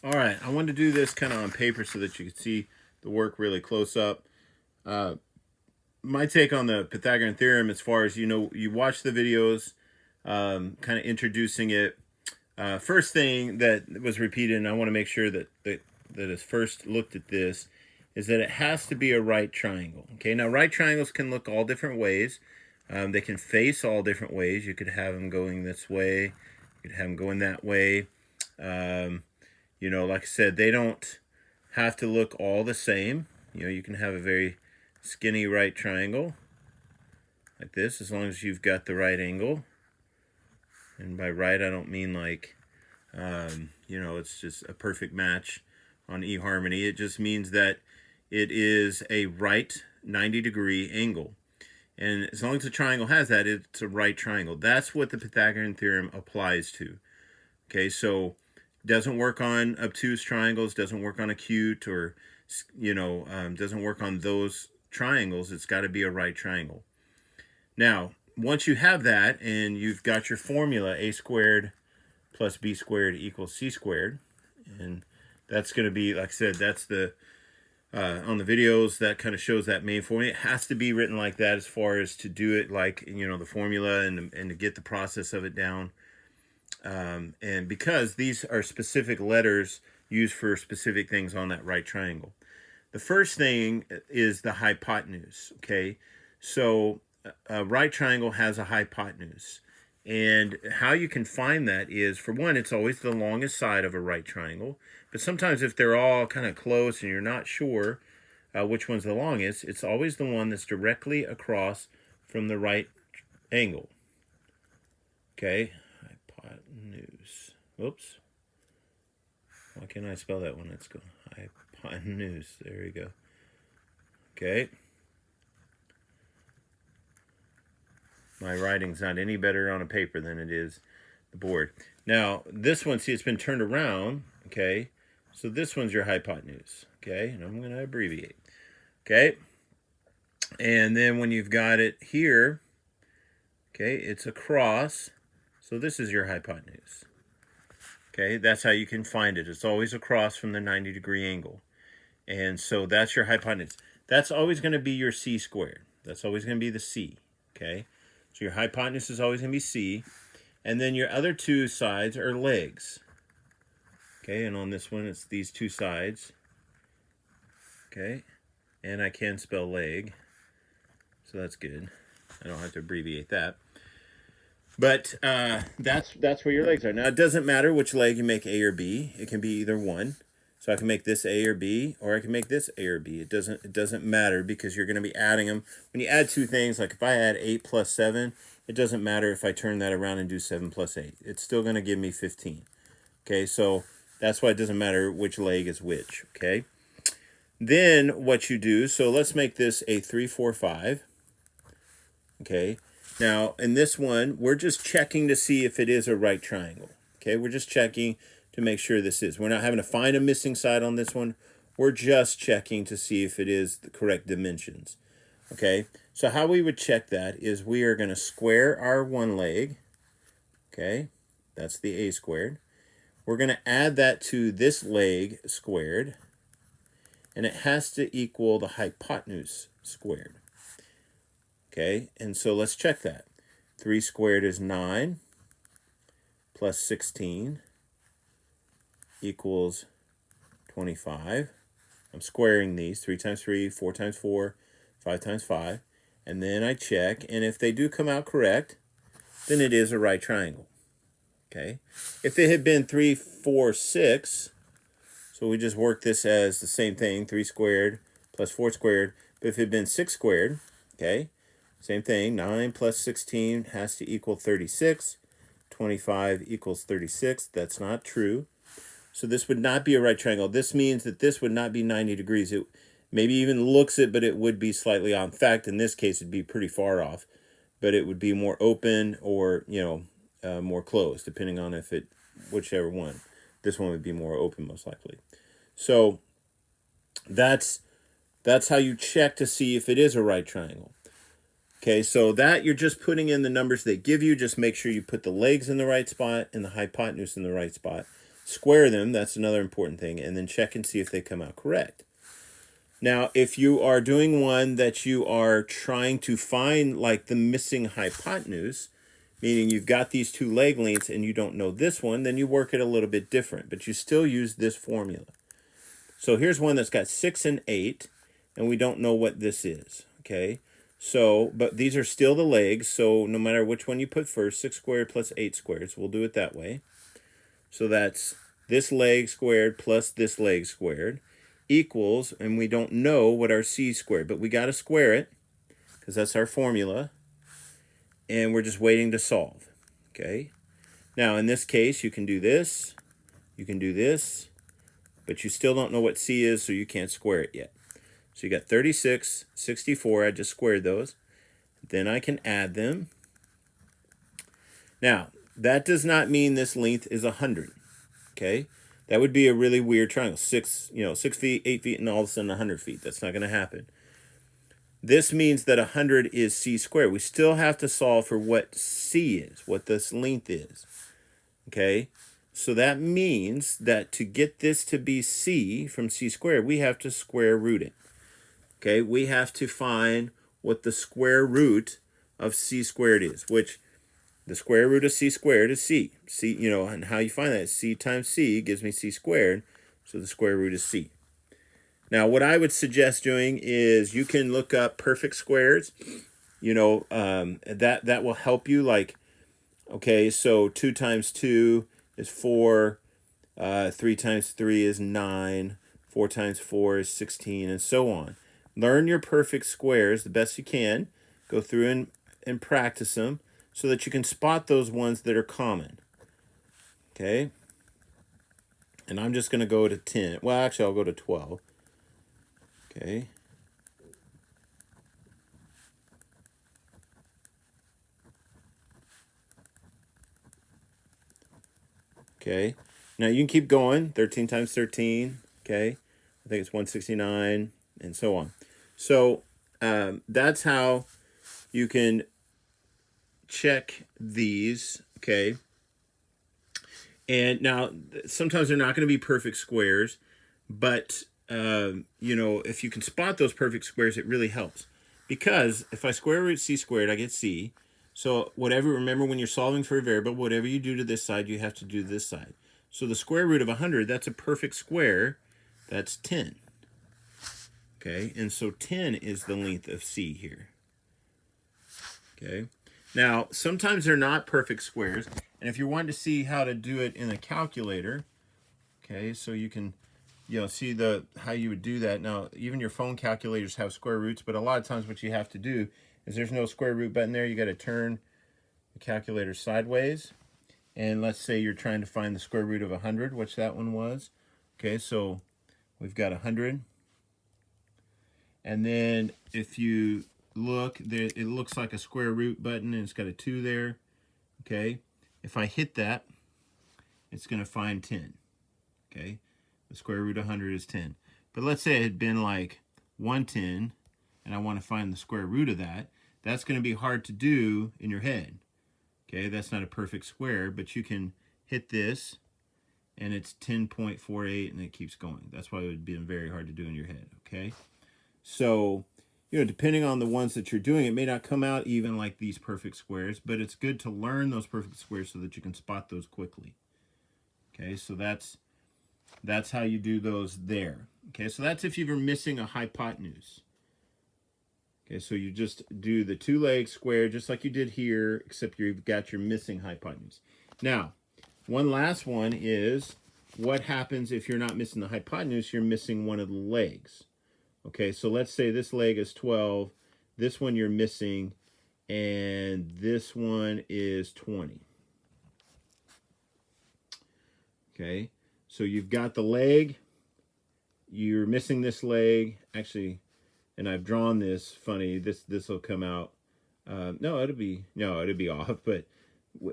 All right, I wanted to do this kind of on paper so that you could see the work really close up. My take on the Pythagorean theorem, as far as you watch the videos, kind of introducing it. First thing that was repeated, and I want to make sure that is first looked at this, is that it has to be a right triangle. Okay, now right triangles can look all different ways. They can face all different ways. You could have them going this way. You could have them going that way. Um, like I said, they don't have to look all the same. You can have a very skinny right triangle like this, as long as you've got the right angle. And by right, I don't mean like, it's just a perfect match on eHarmony. It just means that it is a right 90-degree angle. And as long as the triangle has that, it's a right triangle. That's what the Pythagorean theorem applies to. Okay, so doesn't work on obtuse triangles, doesn't work on acute, or doesn't work on those triangles. It's got to be a right triangle. Now, once you have that and you've got your formula, a squared plus b squared equals c squared, and that's going to be, like I said, that's the on the videos, that kind of shows that main formula. It has to be written like that as far as to do it like, the formula and to get the process of it down. And because these are specific letters used for specific things on that right triangle. The first thing is the hypotenuse, okay? So a right triangle has a hypotenuse. And how you can find that is, for one, it's always the longest side of a right triangle. But sometimes if they're all kind of close and you're not sure which one's the longest, it's always the one that's directly across from the right angle. Okay, hypotenuse. Oops. Why can't I spell that one? Let's go. Hypotenuse. There you go. Okay. My writing's not any better on a paper than it is the board. Now, this one, see, it's been turned around. Okay. So this one's your hypotenuse. Okay. And I'm going to abbreviate. Okay. And then when you've got it here, okay, it's across. So this is your hypotenuse. Okay, that's how you can find it. It's always across from the 90-degree angle. And so that's your hypotenuse. That's always going to be your c squared. That's always going to be the c. Okay, so your hypotenuse is always going to be c. And then your other two sides are legs. Okay, and on this one, it's these two sides. Okay, and I can spell leg, so that's good. I don't have to abbreviate that. But that's where your legs are. Now, it doesn't matter which leg you make A or B. It can be either one. So I can make this A or B, or I can make this A or B. It doesn't matter, because you're going to be adding them. When you add two things, like if I add 8 plus 7, it doesn't matter if I turn that around and do 7 plus 8. It's still going to give me 15. Okay, so that's why it doesn't matter which leg is which. Okay. Then what you do, so let's make this a 3, 4, 5. Okay. Now, in this one, we're just checking to see if it is a right triangle. Okay, we're just checking to make sure this is. We're not having to find a missing side on this one. We're just checking to see if it is the correct dimensions. Okay, so how we would check that is we are going to square our one leg. Okay, that's the a squared. We're going to add that to this leg squared. And it has to equal the hypotenuse squared. Okay, and so let's check that. 3 squared is 9 plus 16 equals 25. I'm squaring these. 3 times 3, 4 times 4, 5 times 5. And then I check, and if they do come out correct, then it is a right triangle. Okay, if it had been 3, 4, 6, so we just work this as the same thing, 3 squared plus 4 squared. But if it had been 6 squared, okay, same thing, 9 plus 16 has to equal 36. 25 equals 36. That's not true. So this would not be a right triangle. This means that this would not be 90 degrees. It maybe even looks it, but it would be slightly off. In fact, in this case, it'd be pretty far off. But it would be more open or, more closed, depending on whichever one. This one would be more open, most likely. So that's how you check to see if it is a right triangle. Okay, so that you're just putting in the numbers they give you. Just make sure you put the legs in the right spot and the hypotenuse in the right spot. square them. That's another important thing. And then check and see if they come out correct. Now, if you are doing one that you are trying to find like the missing hypotenuse, meaning you've got these two leg lengths and you don't know this one, then you work it a little bit different, but you still use this formula. So here's one that's got 6 and 8, and we don't know what this is, okay? So, but these are still the legs, so no matter which one you put first, 6 squared plus 8 squared, so we'll do it that way. So that's this leg squared plus this leg squared equals, and we don't know what our c squared, but we got to square it because that's our formula, and we're just waiting to solve, okay? Now, in this case, you can do this, but you still don't know what c is, so you can't square it yet. So you got 36, 64, I just squared those. Then I can add them. Now, that does not mean this length is 100, okay? That would be a really weird triangle. 6 feet, 8 feet, and all of a sudden 100 feet. That's not going to happen. This means that 100 is c squared. We still have to solve for what c is, what this length is. Okay? So that means that to get this to be c from c squared, we have to square root it. Okay? We have to find what the square root of c squared is, which the square root of c squared is c. C, and how you find that is c times c gives me c squared, so the square root is c. Now, what I would suggest doing is you can look up perfect squares. That will help you. Like, okay, so 2 times 2 is 4, 3 times 3 is 9, 4 times 4 is 16, and so on. Learn your perfect squares the best you can. Go through and practice them so that you can spot those ones that are common. Okay? And I'm just going to go to 10. Well, actually, I'll go to 12. Okay. Okay. Now you can keep going. 13 times 13. Okay. I think it's 169 and so on. So that's how you can check these. Okay. And now sometimes they're not going to be perfect squares, but if you can spot those perfect squares, it really helps. Because if I square root c squared, I get c. So remember when you're solving for a variable, whatever you do to this side, you have to do to this side. So the square root of 100, that's a perfect square. That's 10. Okay, and so 10 is the length of c here. Okay, now sometimes they're not perfect squares. And if you want to see how to do it in a calculator, okay, so you can see how you would do that. Now, even your phone calculators have square roots, but a lot of times what you have to do is there's no square root button there. You got to turn the calculator sideways. And let's say you're trying to find the square root of 100, which that one was. Okay, so we've got 100. And then if you look, there, it looks like a square root button, and it's got a 2 there. Okay, if I hit that, it's going to find 10. Okay. The square root of 100 is 10. But let's say it had been like 110, and I want to find the square root of that. That's going to be hard to do in your head. Okay, that's not a perfect square, but you can hit this, and it's 10.48, and it keeps going. That's why it would be very hard to do in your head, okay? So, depending on the ones that you're doing, it may not come out even like these perfect squares, but it's good to learn those perfect squares so that you can spot those quickly. Okay, so that's how you do those there. Okay, so that's if you're missing a hypotenuse. Okay, so you just do the 2 legs square just like you did here, except you've got your missing hypotenuse. Now, one last one is what happens if you're not missing the hypotenuse, you're missing one of the legs. Okay, so let's say this leg is 12, this one you're missing, and this one is 20. Okay, so you've got the leg, you're missing this leg, actually, and I've drawn this funny, this will come out, no, it'll be off, but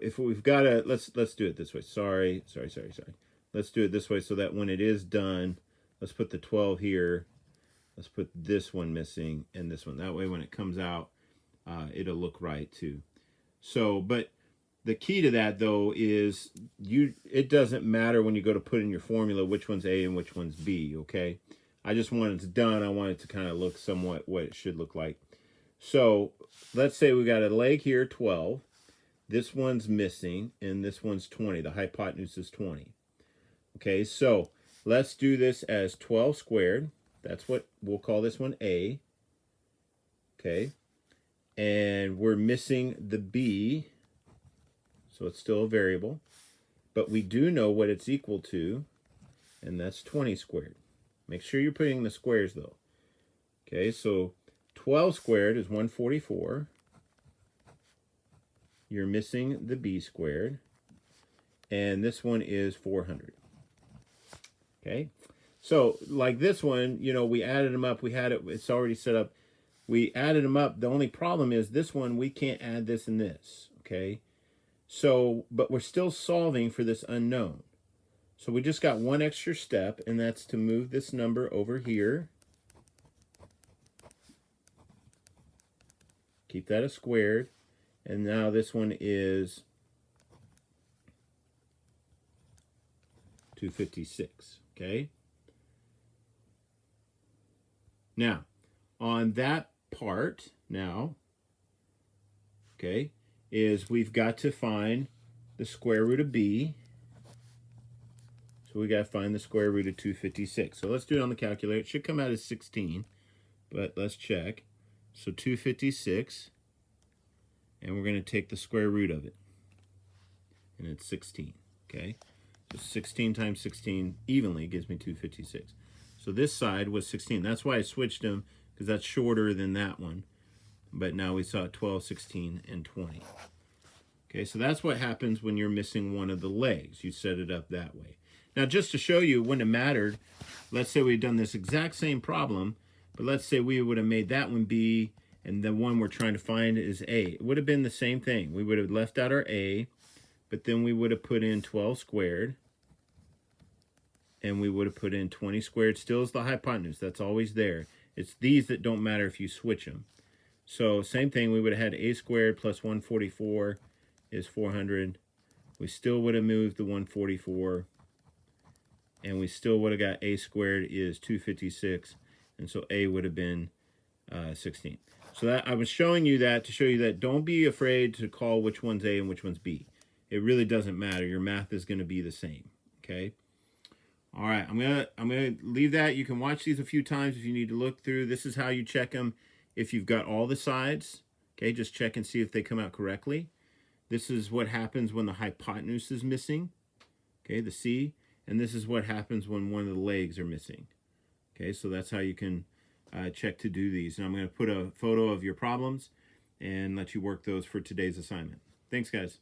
if we've got a, let's do it this way, sorry, let's do it this way so that when it is done, let's put the 12 here, let's put this one missing and this one, that way when it comes out, it'll look right too. So, but The key to that, though, is it doesn't matter when you go to put in your formula which one's A and which one's B, okay? I just want it done. I want it to kind of look somewhat what it should look like. So let's say we got a leg here, 12. This one's missing, and this one's 20. The hypotenuse is 20. Okay, so let's do this as 12 squared. That's what we'll call this one A. Okay, and we're missing the B, so it's still a variable. But we do know what it's equal to, and that's 20 squared. Make sure you're putting the squares, though. Okay, so 12 squared is 144. You're missing the B squared. And this one is 400. Okay, so like this one, you know, we added them up. We had it, it's already set up. We added them up. The only problem is this one, we can't add this and this. Okay, so, but we're still solving for this unknown. So we just got one extra step, and that's to move this number over here. Keep that as squared. And now this one is 256, okay? Now, on that part now, okay, is we've got to find the square root of B. So we got to find the square root of 256. So let's do it on the calculator. It should come out as 16, but let's check. So 256, and we're going to take the square root of it. And it's 16, okay? So 16 times 16 evenly gives me 256. So this side was 16. That's why I switched them, because that's shorter than that one. But now we saw 12, 16, and 20. Okay, so that's what happens when you're missing one of the legs. You set it up that way. Now, just to show you, it wouldn't have mattered. Let's say we'd done this exact same problem, but let's say we would have made that one B, and the one we're trying to find is A. It would have been the same thing. We would have left out our A, but then we would have put in 12 squared, and we would have put in 20 squared. Still is the hypotenuse. That's always there. It's these that don't matter if you switch them. So same thing, we would have had A squared plus 144 is 400. We still would have moved the 144, and we still would have got A squared is 256, and so A would have been 16. So that I was showing you that to show you that don't be afraid to call which one's A and which one's B. It really doesn't matter. Your math is going to be the same, okay? All right, I'm gonna leave that. You can watch these a few times if you need to look through. This is how you check them if you've got all the sides. Okay, just check and see if they come out correctly. This is what happens when the hypotenuse is missing. Okay, the C. And this is what happens when one of the legs are missing. Okay, so that's how you can check to do these. And I'm going to put a photo of your problems and let you work those for today's assignment. Thanks, guys.